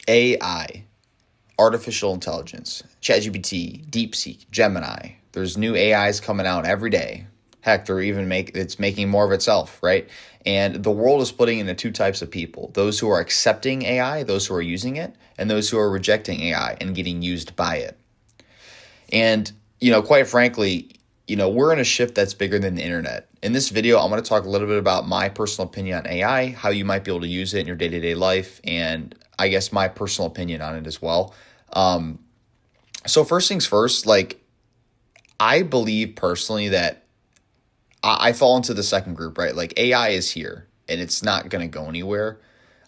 AI, artificial intelligence, ChatGPT, DeepSeek, Gemini. There's new AIs coming out every day. Heck, it's making more of itself, right? And the world is splitting into two types of people: those who are accepting AI, those who are using it, and those who are rejecting AI and getting used by it. And, quite frankly, we're in a shift that's bigger than the internet. In this video, I'm going to talk a little bit about my personal opinion on AI, how you might be able to use it in your day-to-day life, and I guess my personal opinion on it as well. So first things first, I believe personally that I fall into the second group, right? Like, AI is here and it's not going to go anywhere.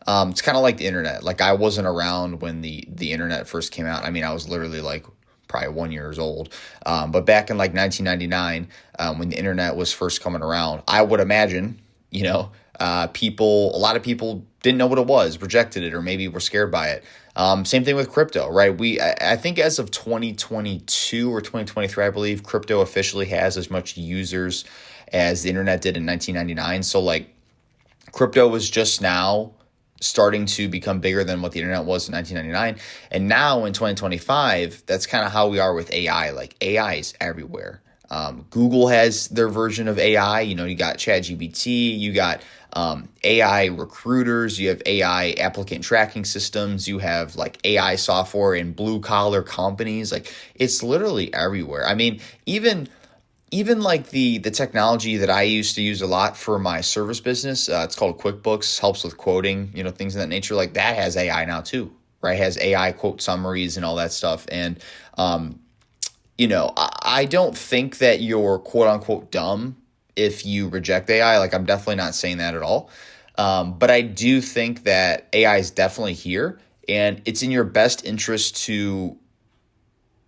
It's kind of like the internet. Like, I wasn't around when the internet first came out. I mean, I was literally probably 1 year old. But back in 1999, when the internet was first coming around, I would imagine, a lot of people didn't know what it was, rejected it, or maybe were scared by it. Same thing with crypto, right? I think as of 2022 or 2023, I believe crypto officially has as much users as the internet did in 1999. So crypto was just now starting to become bigger than what the internet was in 1999. And now in 2025, that's kind of how we are with AI. Like, AI is everywhere. Google has their version of AI. You got ChatGPT, you got AI recruiters, you have AI applicant tracking systems, you have AI software in blue collar companies. It's literally everywhere. I mean, even the technology that I used to use a lot for my service business, it's called QuickBooks, helps with quoting, things of that nature. That has AI now too, right? It has AI quote summaries and all that stuff. And, I don't think that you're quote unquote dumb if you reject AI. I'm definitely not saying that at all. But I do think that AI is definitely here, and it's in your best interest to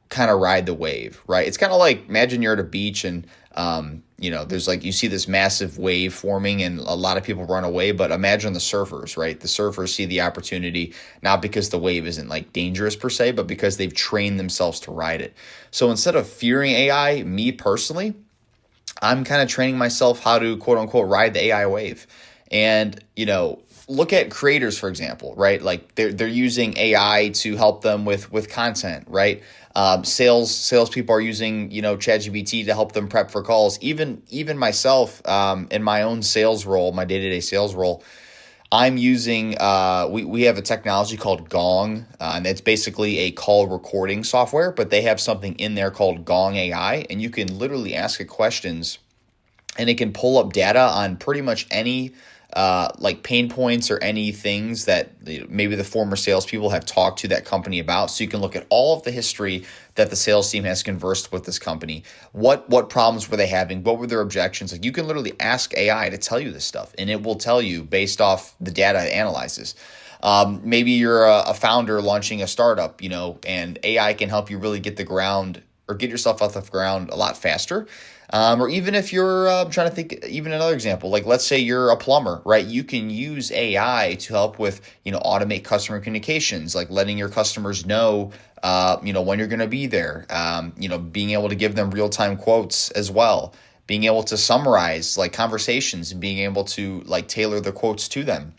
kind of ride the wave, right? It's kind of imagine you're at a beach and, there's you see this massive wave forming and a lot of people run away, but imagine the surfers, right? The surfers see the opportunity, not because the wave isn't dangerous per se, but because they've trained themselves to ride it. So instead of fearing AI, me personally, I'm kind of training myself how to quote unquote ride the AI wave. And, look at creators, for example, right? They're using AI to help them with content, right? Salespeople are using, ChatGPT to help them prep for calls. Even myself, in my own sales role, my day-to-day sales role, I'm using, we have a technology called Gong, and it's basically a call recording software, but they have something in there called Gong AI, and you can literally ask it questions and it can pull up data on pretty much any pain points or any things that maybe the former salespeople have talked to that company about. So you can look at all of the history that the sales team has conversed with this company. What problems were they having? What were their objections? You can literally ask AI to tell you this stuff, and it will tell you based off the data it analyzes. Maybe you're a founder launching a startup, and AI can help you really get yourself off the ground a lot faster. Or even if you're trying to think, even another example, let's say you're a plumber, right? You can use AI to help with, automate customer communications, letting your customers know, when you're going to be there, being able to give them real-time quotes as well, being able to summarize conversations and being able to tailor the quotes to them.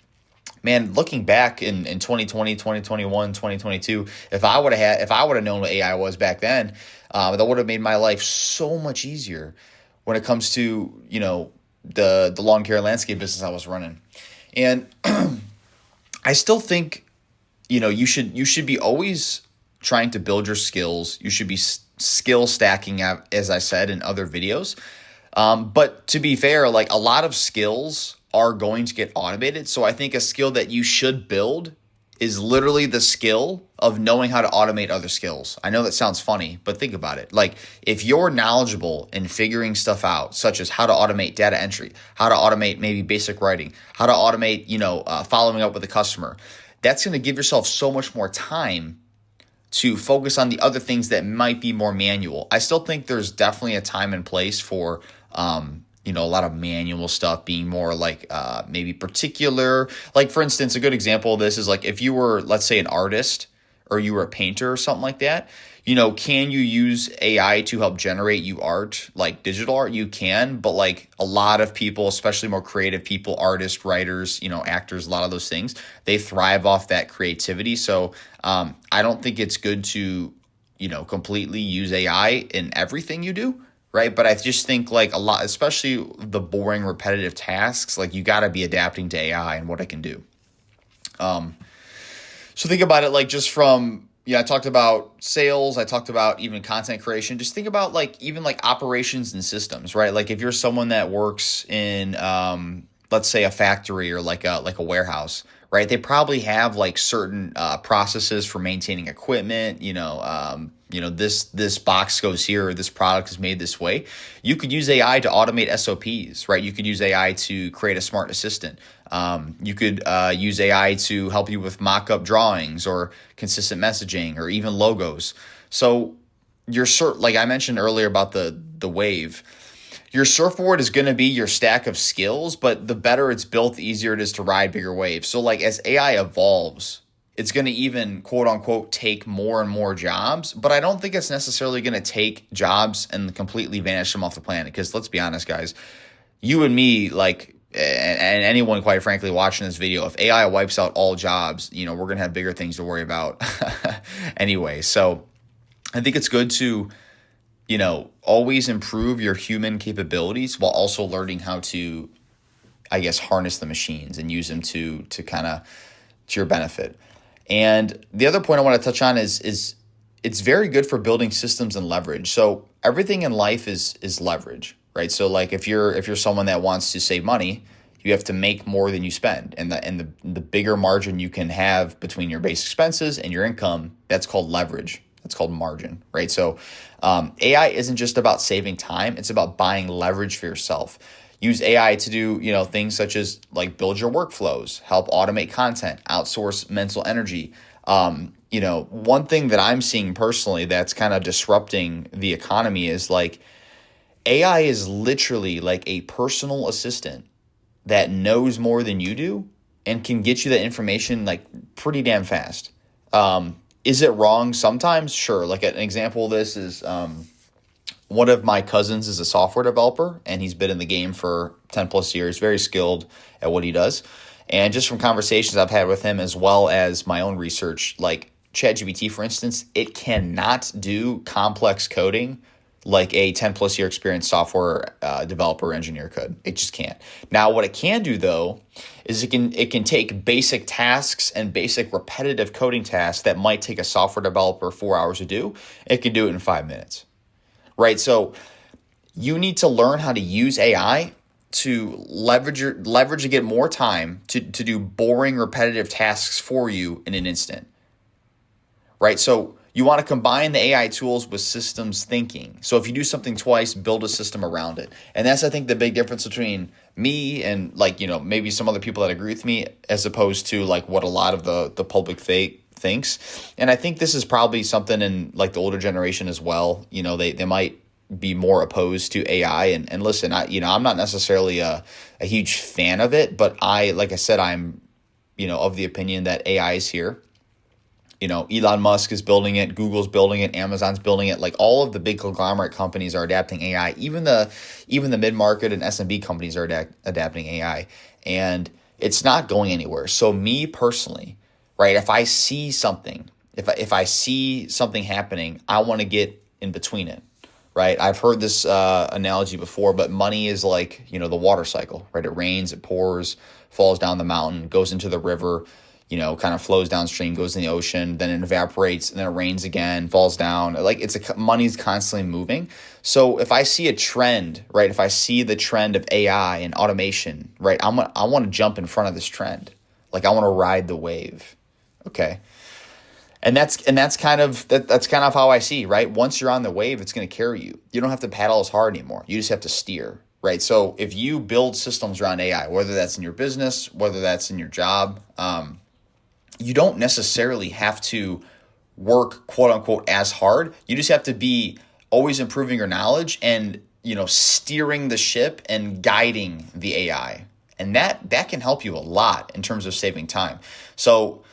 Man, looking back in 2020, 2021, 2022, if I would have known what AI was back then, that would have made my life so much easier when it comes to, the lawn care and landscape business I was running. And I still think, you should be always trying to build your skills. You should be skill stacking, as I said in other videos. But to be fair, a lot of skills are going to get automated. So I think a skill that you should build is literally the skill of knowing how to automate other skills. I know that sounds funny, but think about it. If you're knowledgeable in figuring stuff out, such as how to automate data entry, how to automate maybe basic writing, how to automate, following up with a customer, that's going to give yourself so much more time to focus on the other things that might be more manual. I still think there's definitely a time and place for, a lot of manual stuff being more maybe particular. For instance, a good example of this is if you were, let's say, an artist or you were a painter or something like that, can you use AI to help generate you art, like digital art? You can, but like a lot of people, especially more creative people, artists, writers, actors, a lot of those things, they thrive off that creativity. So I don't think it's good to, completely use AI in everything you do. Right. But I just think like a lot, especially the boring, repetitive tasks, like you got to be adapting to AI and what it can do. So think about it like just from, I talked about sales. I talked about even content creation. Just think about like even like operations and systems, right? Like if you're someone that works in, let's say a factory or like a warehouse, right? They probably have like certain processes for maintaining equipment. This box goes here, or this product is made this way. You could use AI to automate SOPs, right? You could use AI to create a smart assistant. You could use AI to help you with mock-up drawings or consistent messaging or even logos. So like I mentioned earlier about the wave, your surfboard is going to be your stack of skills, but the better it's built, the easier it is to ride bigger waves. So like as AI evolves, it's going to even quote unquote take more and more jobs, but I don't think it's necessarily going to take jobs and completely vanish them off the planet. Because let's be honest, guys, you and me, like, and anyone quite frankly watching this video, if AI wipes out all jobs, we're going to have bigger things to worry about anyway. So I think it's good to, always improve your human capabilities while also learning how to, I guess, harness the machines and use them to kind of to your benefit. And the other point I want to touch on is it's very good for building systems and leverage. So everything in life is leverage, right? So like if you're someone that wants to save money, you have to make more than you spend, and the bigger margin you can have between your base expenses and your income, that's called leverage. That's called margin, right? So AI isn't just about saving time; it's about buying leverage for yourself. Use AI to do, things such as like build your workflows, help automate content, outsource mental energy. One thing that I'm seeing personally that's kind of disrupting the economy is like AI is literally like a personal assistant that knows more than you do and can get you that information like pretty damn fast. Is it wrong sometimes? Sure. Like an example of this is one of my cousins is a software developer, and he's been in the game for 10 plus years, very skilled at what he does. And just from conversations I've had with him, as well as my own research, like ChatGPT, for instance, it cannot do complex coding like a 10 plus year experienced software developer engineer could. It just can't. Now, what it can do though, is it can take basic tasks and basic repetitive coding tasks that might take a software developer 4 hours to do. It can do it in 5 minutes. Right, so you need to learn how to use AI to leverage to get more time to do boring, repetitive tasks for you in an instant. Right, so you want to combine the AI tools with systems thinking. So if you do something twice, build a system around it. And that's, I think, the big difference between me and maybe some other people that agree with me, as opposed to like what a lot of the public thinks. And I think this is probably something in like the older generation as well. They might be more opposed to AI, and listen, I'm not necessarily a huge fan of it, but like I said, I'm of the opinion that AI is here. Elon Musk is building it, Google's building it, Amazon's building it. Like all of the big conglomerate companies are adapting AI. Even the mid-market and SMB companies are adapting AI, and it's not going anywhere. So me personally, right? If I see something, if I see something happening, I want to get in between it, right? I've heard this analogy before, but money is like, the water cycle, right? It rains, it pours, falls down the mountain, goes into the river, kind of flows downstream, goes in the ocean, then it evaporates, and then it rains again, falls down. Like money's constantly moving. So if I see a trend, right? If I see the trend of AI and automation, right? I want to jump in front of this trend. Like I want to ride the wave. Okay. And that's kind of how I see, right? Once you're on the wave, it's going to carry you. You don't have to paddle as hard anymore. You just have to steer, right? So if you build systems around AI, whether that's in your business, whether that's in your job, you don't necessarily have to work quote unquote as hard. You just have to be always improving your knowledge and, steering the ship and guiding the AI. And that can help you a lot in terms of saving time. So,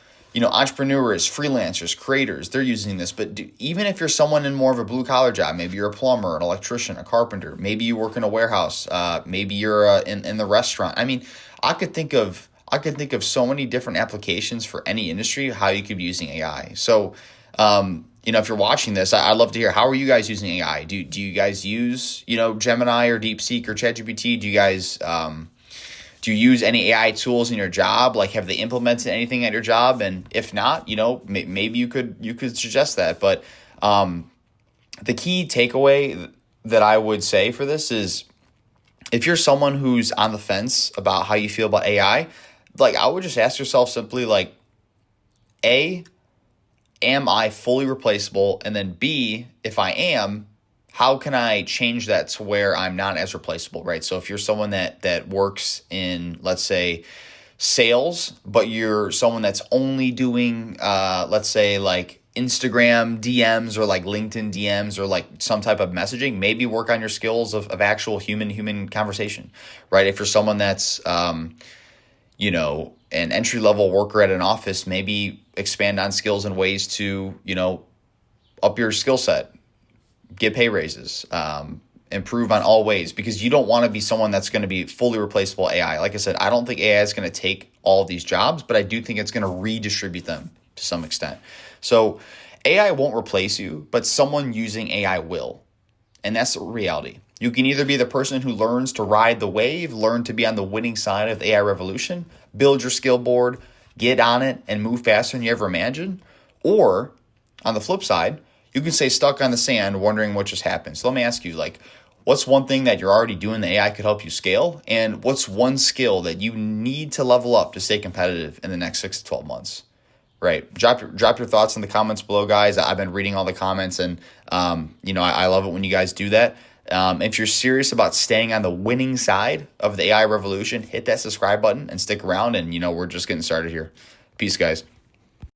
entrepreneurs, freelancers, creators, they're using this. But even if you're someone in more of a blue collar job, maybe you're a plumber, an electrician, a carpenter, maybe you work in a warehouse, maybe you're in the restaurant. I mean, I could think of so many different applications for any industry how you could be using AI. So, if you're watching this, I'd love to hear, how are you guys using AI? Do you guys use Gemini or DeepSeek or ChatGPT? Do you use any AI tools in your job? Like, have they implemented anything at your job? And if not, maybe you could suggest that. But the key takeaway that I would say for this is, if you're someone who's on the fence about how you feel about AI, like, I would just ask yourself simply, like, A, am I fully replaceable? And then B, if I am, how can I change that to where I'm not as replaceable, right? So if you're someone that works in, let's say, sales, but you're someone that's only doing, let's say, like Instagram DMs or like LinkedIn DMs or like some type of messaging, maybe work on your skills of actual human conversation, right? If you're someone that's, an entry-level worker at an office, maybe expand on skills and ways to, up your skill set, get pay raises, improve on all ways, because you don't want to be someone that's going to be fully replaceable AI. Like I said, I don't think AI is going to take all of these jobs, but I do think it's going to redistribute them to some extent. So AI won't replace you, but someone using AI will. And that's the reality. You can either be the person who learns to ride the wave, learn to be on the winning side of the AI revolution, build your skill board, get on it, and move faster than you ever imagined. Or on the flip side, you can stay stuck on the sand wondering what just happened. So let me ask you, like, what's one thing that you're already doing that AI could help you scale? And what's one skill that you need to level up to stay competitive in the next 6 to 12 months? Right. Drop your thoughts in the comments below, guys. I've been reading all the comments, and I love it when you guys do that. If you're serious about staying on the winning side of the AI revolution, hit that subscribe button and stick around. And we're just getting started here. Peace, guys.